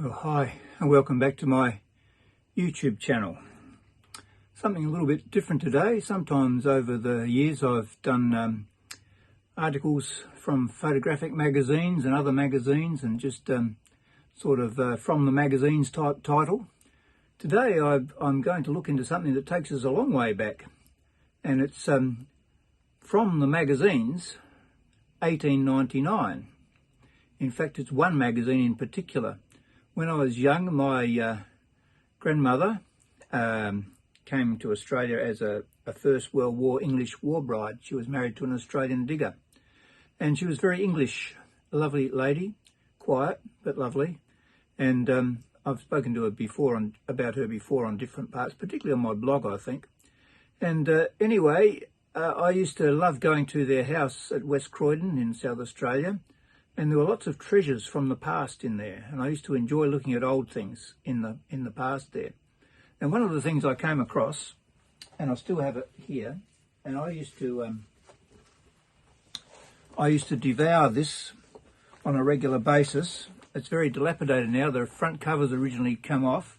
Well, hi and welcome back to my YouTube channel. Something a little bit different today. Sometimes over the years I've done articles from photographic magazines and other magazines and just sort of from the magazines type title. Today I'm going to look into something that takes us a long way back, and it's from the magazines 1899. In fact, it's one magazine in particular. When I was young, my grandmother came to Australia as a First World War English war bride. She was married to an Australian digger, and she was very English, a lovely lady, quiet but lovely. And I've spoken to her about her before on different parts, particularly on my blog, I think. And anyway, I used to love going to their house at West Croydon in South Australia. And there were lots of treasures from the past in there, and I used to enjoy looking at old things in the past there. And one of the things I came across, and I still have it here, and I used to devour this on a regular basis. It's very dilapidated now. The front covers originally come off,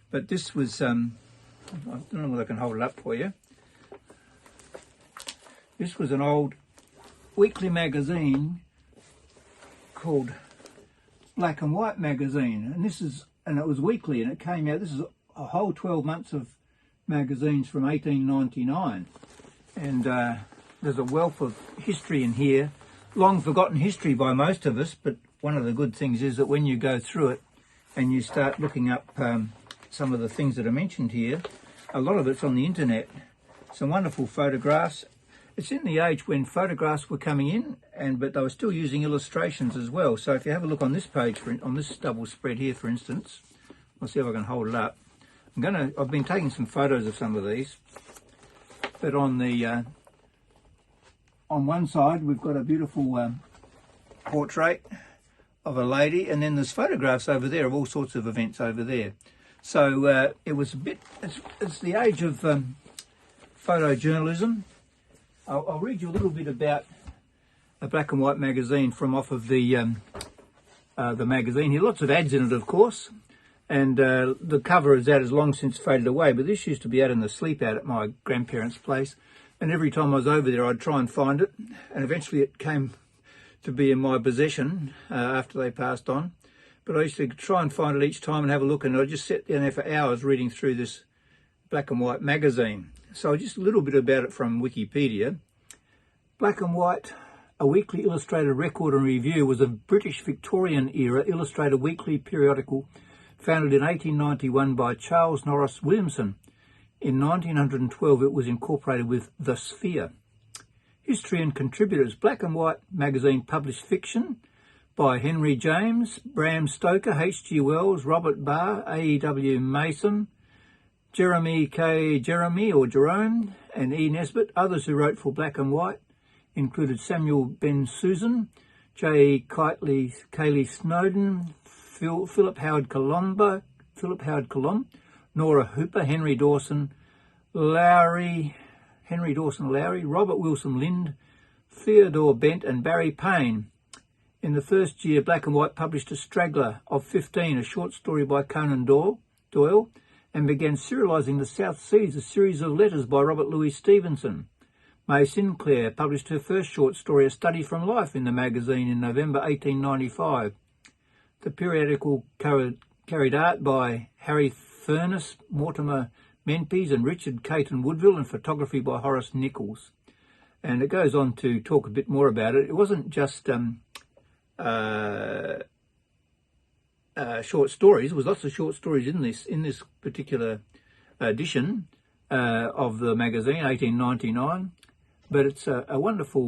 but this was I don't know whether I can hold it up for you. This was an old weekly magazine called Black and White magazine, and it was weekly, and it came out. This is a whole 12 months of magazines from 1899, and there's a wealth of history in here, long forgotten history by most of us. But one of the good things is that when you go through it and you start looking up some of the things that are mentioned here, a lot of it's on the internet. Some wonderful photographs. It's in the age when photographs were coming in, but they were still using illustrations as well. So if you have a look on this page, on this double spread here, for instance, I'll see if I can hold it up. I've been taking some photos of some of these, but on one side we've got a beautiful portrait of a lady, and then there's photographs over there of all sorts of events over there. So it was it's the age of photojournalism. I'll read you a little bit about a black and white magazine from off of the magazine here. Lots of ads in it, of course, and the cover of that has long since faded away, but this used to be out in the sleep out at my grandparents' place, and every time I was over there I'd try and find it, and eventually it came to be in my possession after they passed on. But I used to try and find it each time and have a look, and I'd just sit down there for hours reading through this black and white magazine. So just a little bit about it from Wikipedia. Black and White, a weekly illustrated record and review, was a British Victorian era illustrated weekly periodical founded in 1891 by Charles Norris Williamson. In 1912 it was incorporated with The Sphere. History and contributors. Black and White magazine published fiction by Henry James, Bram Stoker, H.G. Wells, Robert Barr, A.E.W. Mason, Jeremy K. Jerome, and E. Nesbitt. Others who wrote for Black and White included Samuel Ben Susan, J. Cayley Snowden, Philip Howard Colomb, Nora Hooper, Henry Dawson Lowry, Robert Wilson Lind, Theodore Bent, and Barry Payne. In the first year, Black and White published A Straggler of 15, a short story by Conan Doyle, and began serialising The South Seas, a series of letters by Robert Louis Stevenson. May Sinclair published her first short story, A Study from Life, in the magazine in November 1895. The periodical carried art by Harry Furness, Mortimer Menpes, and Richard Caton Woodville, and photography by Horace Nichols. And it goes on to talk a bit more about it. It wasn't just short stories. There was lots of short stories in this particular edition of the magazine, 1899. But it's a wonderful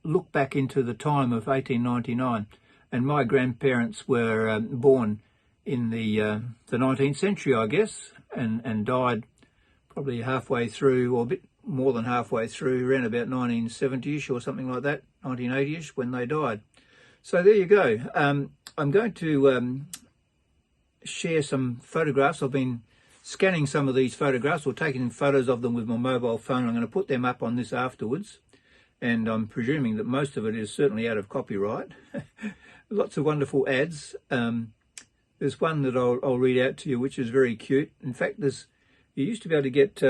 look back into the time of 1899. And my grandparents were born in the 19th century, I guess, and died probably halfway through, or a bit more than halfway through, around about 1970-ish or something like that, 1980-ish, when they died. So there you go. I'm going to share some photographs. I've been scanning some of these photographs or taking photos of them with my mobile phone. I'm going to put them up on this afterwards. and I'm presuming that most of it is certainly out of copyright. Lots of wonderful ads. There's one that I'll read out to you, which is very cute. In fact, you used to be able to get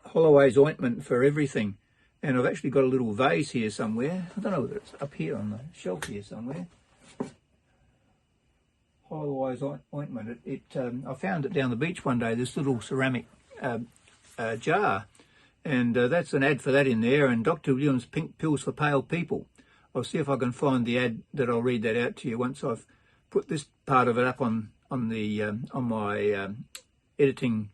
Holloway's ointment for everything, and I've actually got a little vase here somewhere. I don't know whether it's up here on the shelf here somewhere. Holloway's ointment. I found it down the beach one day, this little ceramic jar, and that's an ad for that in there, and Dr. Williams' Pink Pills for Pale People. I'll see if I can find the ad that I'll read that out to you once I've put this part of it up on my editing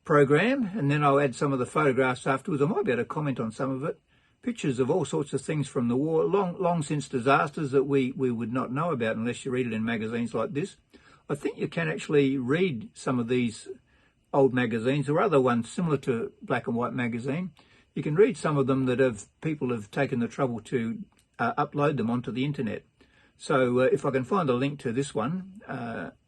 program, and then I'll add some of the photographs afterwards. I might be able to comment on some of it. Pictures of all sorts of things from the war, long since disasters that we would not know about unless you read it in magazines like this. I think you can actually read some of these old magazines or other ones similar to Black and White magazine. You can read some of them that people have taken the trouble to upload them onto the internet. So if I can find a link to this one,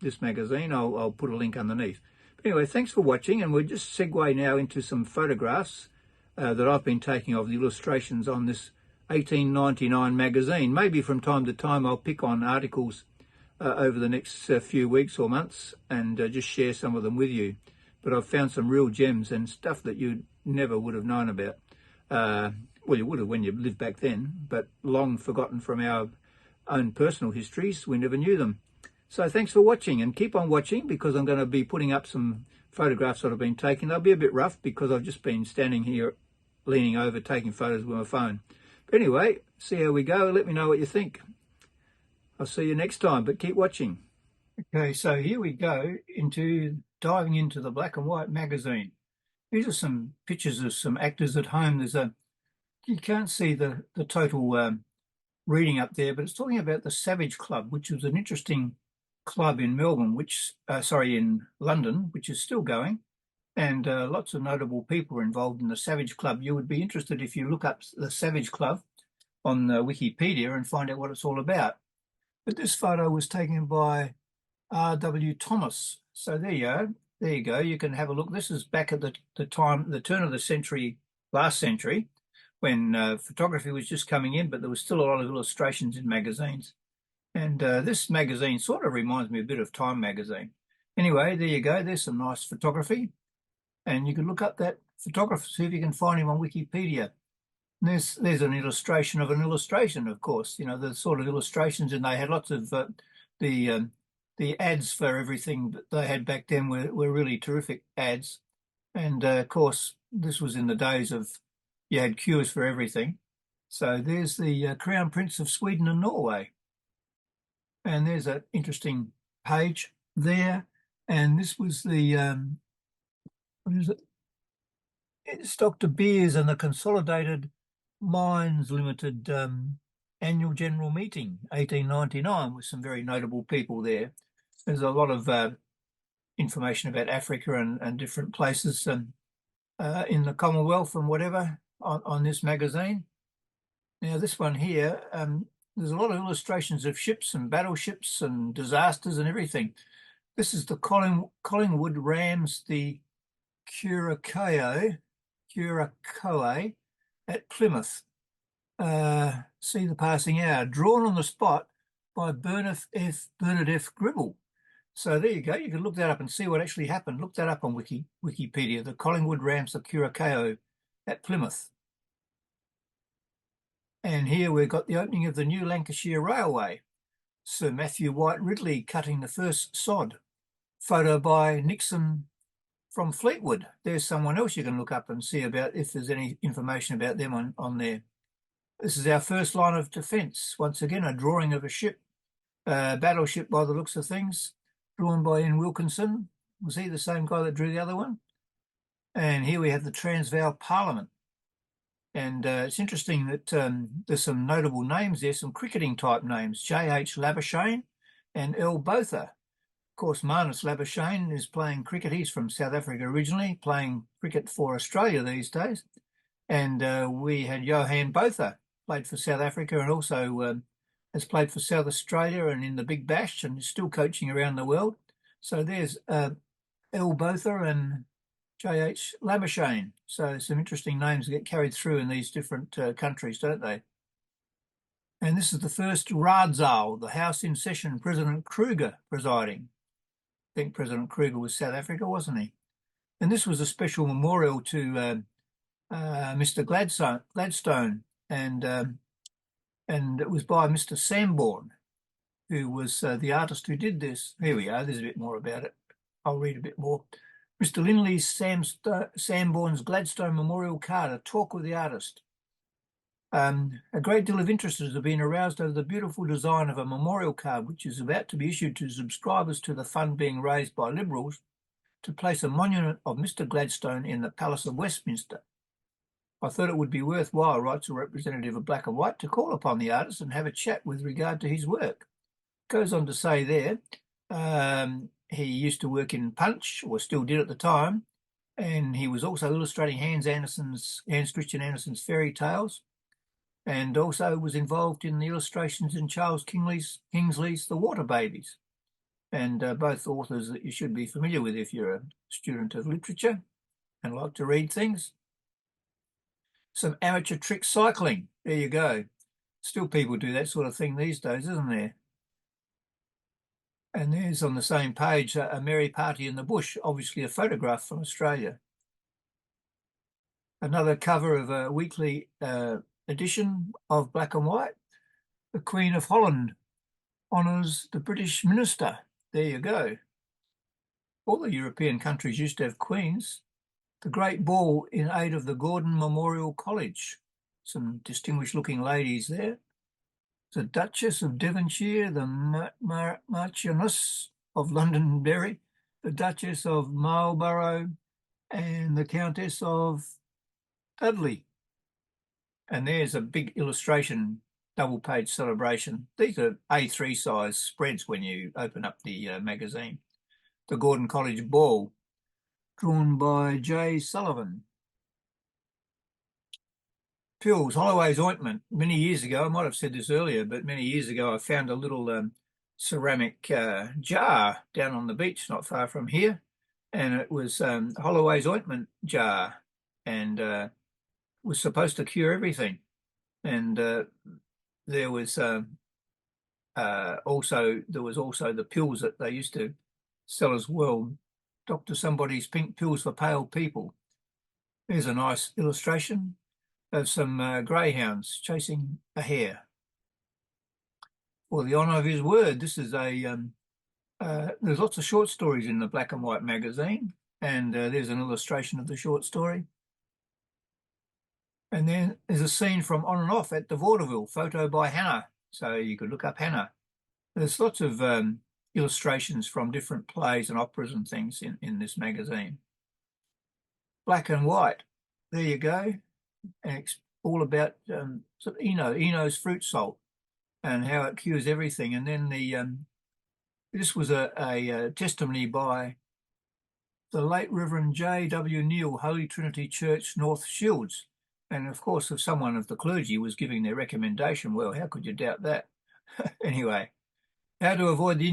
this magazine, I'll put a link underneath. But anyway, thanks for watching, and we'll just segue now into some photographs that I've been taking of the illustrations on this 1899 magazine. Maybe from time to time I'll pick on articles over the next few weeks or months and just share some of them with you. But I've found some real gems and stuff that you never would have known about. Well, you would have when you lived back then, but long forgotten from our own personal histories. We never knew them. So thanks for watching, and keep on watching, because I'm going to be putting up some photographs that I've been taking. They'll be a bit rough because I've just been standing here leaning over taking photos with my phone. But anyway, see how we go. Let me know what you think. I'll see you next time, but keep watching. Okay, so here we go diving into the Black and White magazine. These are some pictures of some actors at home. You can't see the total reading up there, but it's talking about the Savage Club, which was an interesting club in Melbourne, in London, which is still going, and lots of notable people are involved in the Savage Club. You would be interested if you look up the Savage Club on Wikipedia and find out what it's all about. But this photo was taken by R.W. Thomas. So there you go. There you go. You can have a look. This is back at the turn of the century, last century, when photography was just coming in, but there was still a lot of illustrations in magazines. And this magazine sort of reminds me a bit of Time magazine. Anyway, there you go. There's some nice photography. And you can look up that photographer, see if you can find him on Wikipedia. And there's an illustration of an illustration, of course. You know, the sort of illustrations, and they had lots of the ads for everything that they had back then were really terrific ads. And of course, this was in the days of you had cures for everything. So there's the Crown Prince of Sweden and Norway. And there's an interesting page there. And this was the, what is it? It's Dr. Beers and the Consolidated Mines Limited Annual General Meeting, 1899, with some very notable people there. There's a lot of information about Africa and different places in the Commonwealth and whatever on this magazine. Now, this one here, there's a lot of illustrations of ships and battleships and disasters and everything. This is the Collingwood rams, the Curacoa at Plymouth. See the passing hour, drawn on the spot by Bernard F. Gribble. So there you go. You can look that up and see what actually happened. Look that up on Wikipedia. The Collingwood rams, the Curacoa at Plymouth. And here we've got the opening of the new Lancashire Railway. Sir Matthew White Ridley cutting the first sod. Photo by Nixon from Fleetwood. There's someone else you can look up and see about if there's any information about them on there. This is our first line of defence. Once again, a drawing of a ship, battleship by the looks of things, drawn by Ian Wilkinson. Was he the same guy that drew the other one? And here we have the Transvaal Parliament. And it's interesting that there's some notable names there, some cricketing type names, J.H. Labuschagne and L. Botha. Of course, Marnus Labuschagne is playing cricket. He's from South Africa originally, playing cricket for Australia these days. And we had Johan Botha, played for South Africa and also has played for South Australia and in the Big Bash and is still coaching around the world. So there's L. Botha and J.H. Labuschagne. So some interesting names get carried through in these different countries, don't they? And this is the first Raadzaal, the House in session, President Kruger presiding. I think President Kruger was South Africa, wasn't he? And this was a special memorial to Mr. Gladstone, and it was by Mr. Sanborn, who was the artist who did this. Here we are. There's a bit more about it. I'll read a bit more. Mr. Linley Sanborn's Gladstone Memorial Card, a talk with the artist. A great deal of interest has been aroused over the beautiful design of a memorial card, which is about to be issued to subscribers to the fund being raised by Liberals to place a monument of Mr. Gladstone in the Palace of Westminster. I thought it would be worthwhile, writes a representative of Black and White, to call upon the artist and have a chat with regard to his work. Goes on to say there, he used to work in Punch, or still did at the time, and he was also illustrating Hans Christian Andersen's fairy tales, and also was involved in the illustrations in Charles Kingsley's The Water Babies. And both authors that you should be familiar with if you're a student of literature and like to read things. Some amateur trick cycling. There you go. Still people do that sort of thing these days, isn't there? And there's on the same page a merry party in the bush, obviously a photograph from Australia. Another cover of a weekly edition of Black and White. The Queen of Holland honours the British minister. There you go. All the European countries used to have queens. The Great Ball in aid of the Gordon Memorial College. Some distinguished looking ladies there. The Duchess of Devonshire, the Marchioness of Londonderry, the Duchess of Marlborough, and the Countess of Dudley. And there's a big illustration, double-page celebration. These are A3 size spreads when you open up the magazine. The Gordon College Ball, drawn by J. Sullivan. Pills, Holloway's ointment. Many years ago, I might have said this earlier, but many years ago I found a little ceramic jar down on the beach not far from here, and it was Holloway's ointment jar, and was supposed to cure everything. And there was also the pills that they used to sell as well. Dr. Somebody's Pink Pills for Pale People. There's a nice illustration of some greyhounds chasing a hare. For the honour of his word, this is there's lots of short stories in the Black and White magazine, and there's an illustration of the short story. And then there's a scene from On and Off at the Vaudeville, photo by Hannah. So you could look up Hannah. There's lots of illustrations from different plays and operas and things in this magazine. Black and White, there you go. And it's all about Eno's fruit salt and how it cures everything. And then this was a testimony by the late Reverend J. W. Neal, Holy Trinity Church, North Shields. And of course, if someone of the clergy was giving their recommendation, well, how could you doubt that? Anyway, how to avoid the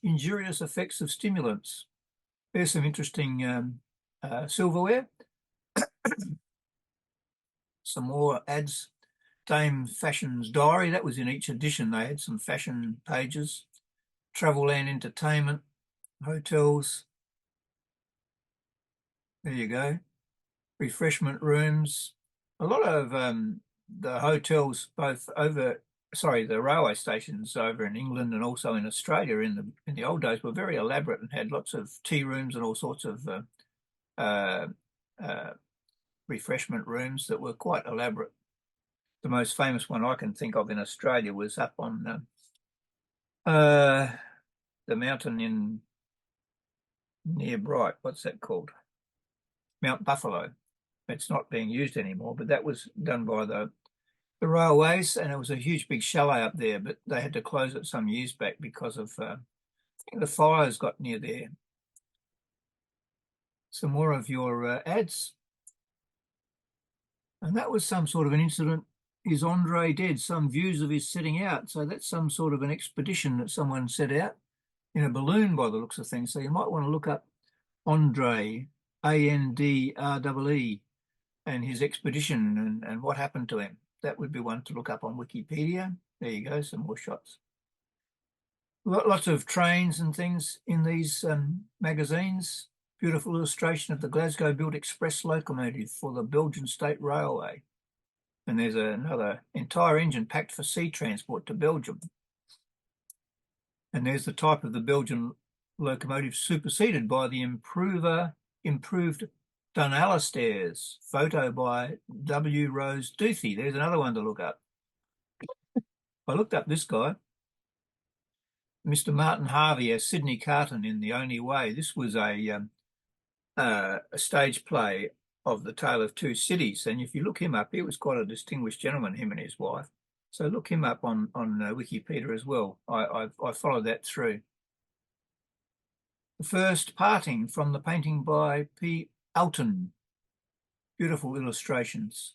injurious effects of stimulants. There's some interesting silverware. Some more ads. Dame Fashion's Diary, that was in each edition. They had some fashion pages. Travel and entertainment, hotels. There you go. Refreshment rooms. A lot of the hotels, the railway stations over in England and also in Australia in the old days were very elaborate and had lots of tea rooms and all sorts of refreshment rooms that were quite elaborate. The most famous one I can think of in Australia was up on the mountain near Bright. What's that called? Mount Buffalo. It's not being used anymore, but that was done by the railways, and it was a huge big chalet up there, but they had to close it some years back because of I think the fires got near there. Some more of your ads. And that was some sort of an incident. Is Andree dead? Some views of his setting out. So that's some sort of an expedition that someone set out in a balloon by the looks of things. So you might want to look up Andree, Andree, and his expedition and what happened to him. That would be one to look up on Wikipedia. There you go, some more shots. Lots of trains and things in these magazines. Beautiful illustration of the Glasgow-built express locomotive for the Belgian State Railway. And there's another entire engine packed for sea transport to Belgium. And there's the type of the Belgian locomotive superseded by the improved Dunala stairs. Photo by W. Rose Duthie. There's another one to look up. I looked up this guy, Mr. Martin Harvey as Sidney Carton in The Only Way. This was a stage play of The Tale of Two Cities, and if you look him up, he was quite a distinguished gentleman, him and his wife. So look him up on Wikipedia as well. I followed that through. The First Parting from the painting by P. Alton. Beautiful illustrations.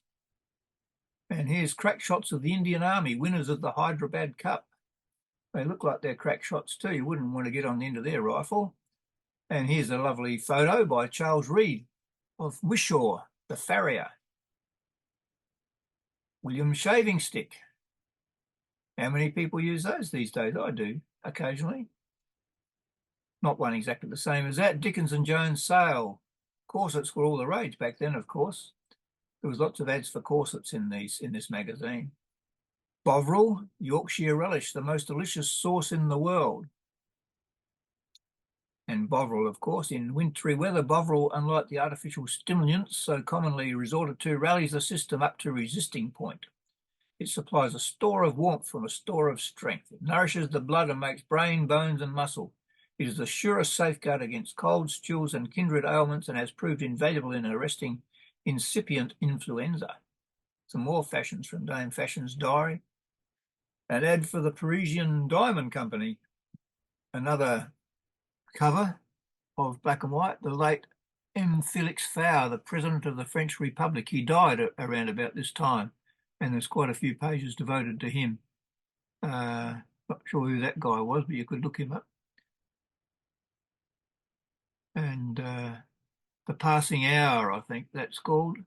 And here's crack shots of the Indian Army, winners of the Hyderabad Cup. They look like they're crack shots too. You wouldn't want to get on the end of their rifle. And here's a lovely photo by Charles Reed of Wishaw, the farrier. William Shaving Stick. How many people use those these days? I do, occasionally. Not one exactly the same as that. Dickens and Jones Sale. Corsets were all the rage back then, of course. There was lots of ads for corsets in this magazine. Bovril, Yorkshire relish, the most delicious sauce in the world. And Bovril, of course, in wintry weather, Bovril, unlike the artificial stimulants so commonly resorted to, rallies the system up to resisting point. It supplies a store of warmth from a store of strength. It nourishes the blood and makes brain, bones, and muscle. It is the surest safeguard against colds, chills, and kindred ailments, and has proved invaluable in arresting incipient influenza. Some more fashions from Dame Fashion's diary. An ad for the Parisian Diamond Company. Another cover of black and white. The late M. Félix Faure, the President of the French Republic. He died around about this time, and there's quite a few pages devoted to him. Not sure who that guy was, but you could look him up. And The Passing Hour, I think that's called.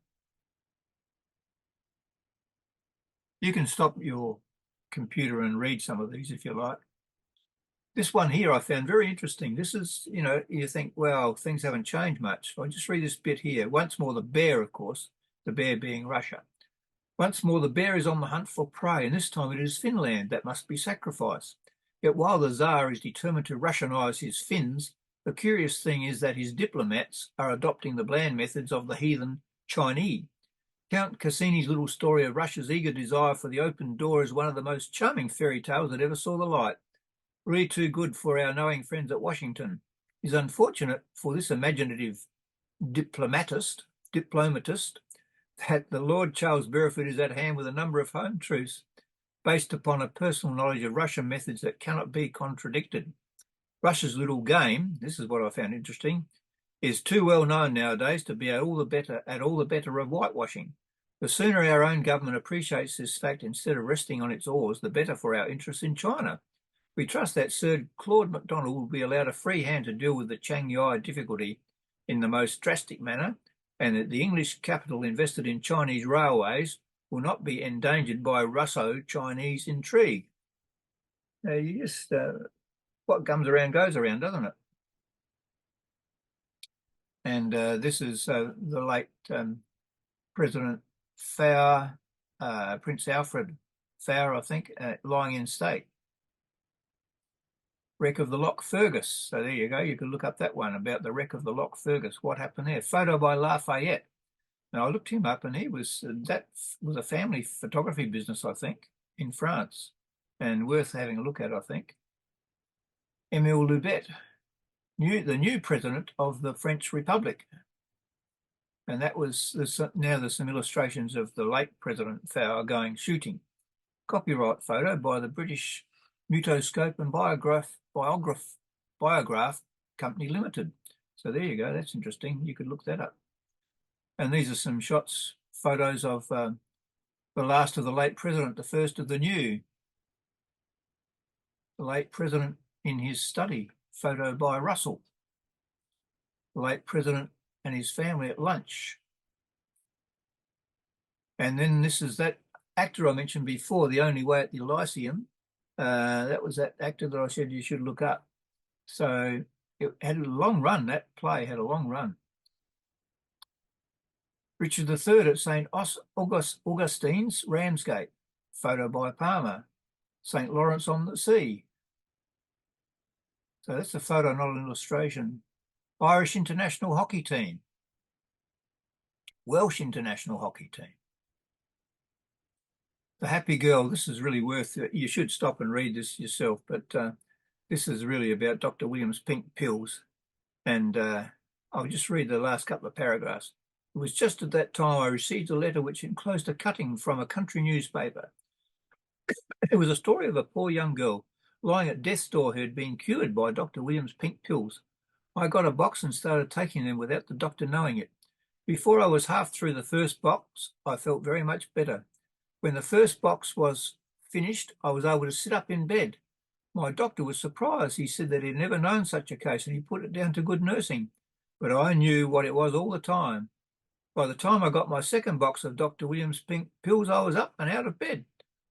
You can stop your computer and read some of these if you like. This one here I found very interesting. This is, you think, well, things haven't changed much. I'll just read this bit here. Once more, the bear, of course, the bear being Russia. Once more, the bear is on the hunt for prey, and this time it is Finland that must be sacrificed. Yet while the Tsar is determined to Russianize his Finns, the curious thing is that his diplomats are adopting the bland methods of the heathen Chinese. Count Cassini's little story of Russia's eager desire for the open door is one of the most charming fairy tales that ever saw the light. Really too good for our knowing friends at Washington. It is unfortunate for this imaginative diplomatist that the Lord Charles Beresford is at hand with a number of home truths based upon a personal knowledge of Russian methods that cannot be contradicted. Russia's little game, this is what I found interesting, is too well known nowadays to be all the better of whitewashing. The sooner our own government appreciates this fact instead of resting on its oars, the better for our interests in China. We trust that Sir Claude MacDonald will be allowed a free hand to deal with the Shanghai difficulty in the most drastic manner, and that the English capital invested in Chinese railways will not be endangered by Russo-Chinese intrigue. What comes around goes around, doesn't it? And this is the late President Faure, Prince Alfred Faure, I think, lying in state. Wreck of the Loch Fergus. So there you go. You can look up that one about the wreck of the Loch Fergus. What happened there? Photo by Lafayette. Now I looked him up, and that was a family photography business, I think, in France, and worth having a look at, I think. Émile Loubet, the new president of the French Republic. And that was, now there's some illustrations of the late President Faure going shooting. Copyright photo by the British Mutoscope and Biograph Company Limited. So there you go, that's interesting. You could look that up. And these are some photos of the last of the late president, the first of the new. The late president in his study, photo by Russell. The late president and his family at lunch. And then this is that actor I mentioned before, The Only Way at the Elysium. That was that actor that I said you should look up. So it had a long run. That play had a long run. Richard III at St. Augustine's, Ramsgate. Photo by Palmer. St. Lawrence on the Sea. So that's a photo, not an illustration. Irish international hockey team. Welsh international hockey team. The Happy Girl. This is really worth it. You should stop and read this yourself, but this is really about Dr. William's pink pills. And I'll just read the last couple of paragraphs. It was just at that time I received a letter which enclosed a cutting from a country newspaper. It was a story of a poor young girl lying at death's door who had been cured by Dr. William's pink pills. I got a box and started taking them without the doctor knowing it. Before I was half through the first box, I felt very much better. When the first box was finished, I was able to sit up in bed. My doctor was surprised. He said that he'd never known such a case, and he put it down to good nursing. But I knew what it was all the time. By the time I got my second box of Dr. William's pink pills, I was up and out of bed.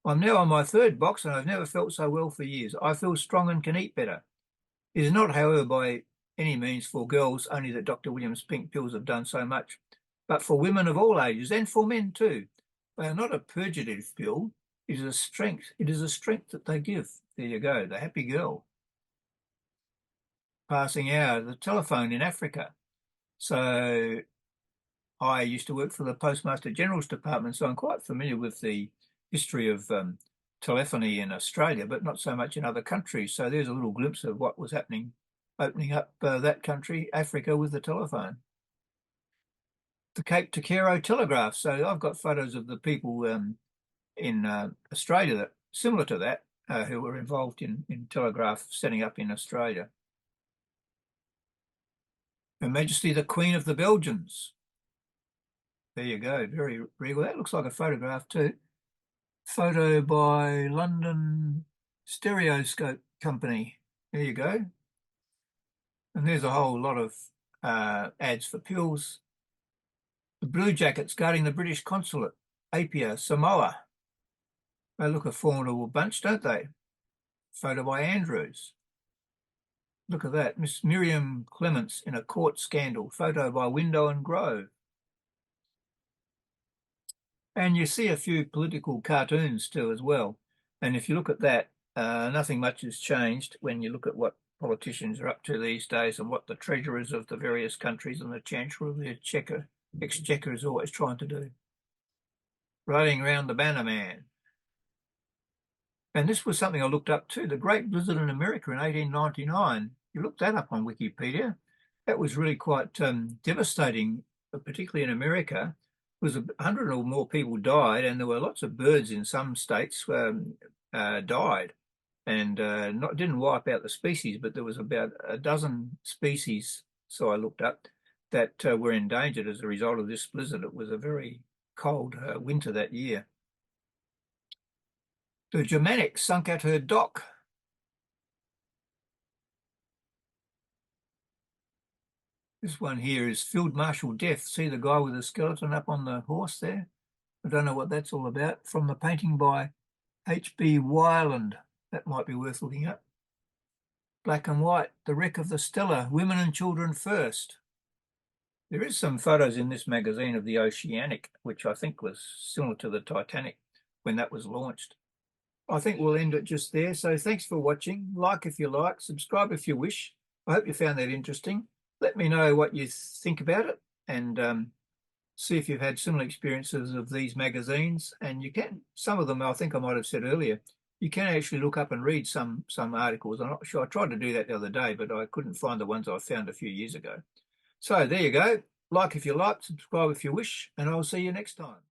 I'm now on my third box, and I've never felt so well for years. I feel strong and can eat better. It is not, however, by any means for girls only that Dr. William's pink pills have done so much, but for women of all ages and for men too. They are not a purgative pill. It is a strength. It is a strength that they give. There you go, the Happy Girl. Passing out the telephone in Africa. So I used to work for the Postmaster General's Department, so I'm quite familiar with the history of telephony in Australia, but not so much in other countries. So there's a little glimpse of what was happening, opening up that country, Africa, with the telephone. The Cape to Cairo telegraph. So I've got photos of the people in Australia that similar to that who were involved in telegraph setting up in Australia. Her Majesty the Queen of the Belgians. There you go, very regal. That looks like a photograph too. Photo by London Stereoscope Company. There you go. And there's a whole lot of ads for pills. The Blue Jackets guarding the British consulate, Apia, Samoa. They look a formidable bunch, don't they? Photo by Andrews. Look at that. Miss Miriam Clements in a court scandal. Photo by Window and Grove. And you see a few political cartoons too as well. And if you look at that, nothing much has changed when you look at what politicians are up to these days and what the treasurers of the various countries and the chancellor of the exchequer is always trying to do. Riding around the banner man. And this was something I looked up too, the Great Blizzard in America in 1899. You look that up on Wikipedia. That was really quite devastating, particularly in America. It was 100 or more people died, and there were lots of birds in some states died. And didn't wipe out the species, but there was about a dozen species, so I looked up, that were endangered as a result of this blizzard. It was a very cold winter that year. The Germanic sunk at her dock. This one here is Field Marshal Death. See the guy with the skeleton up on the horse there? I don't know what that's all about. From the painting by H.B. Wyland. That might be worth looking up. Black and white, the wreck of the Stella, women and children first. There is some photos in this magazine of the Oceanic, which I think was similar to the Titanic when that was launched. I think we'll end it just there. So thanks for watching. Like if you like, subscribe if you wish. I hope you found that interesting. Let me know what you think about it, and see if you've had similar experiences of these magazines. And you can, some of them I think I might have said earlier, you can actually look up and read some articles. I'm not sure. I tried to do that the other day, but I couldn't find the ones I found a few years ago. So there you go. Like if you like, subscribe if you wish, and I'll see you next time.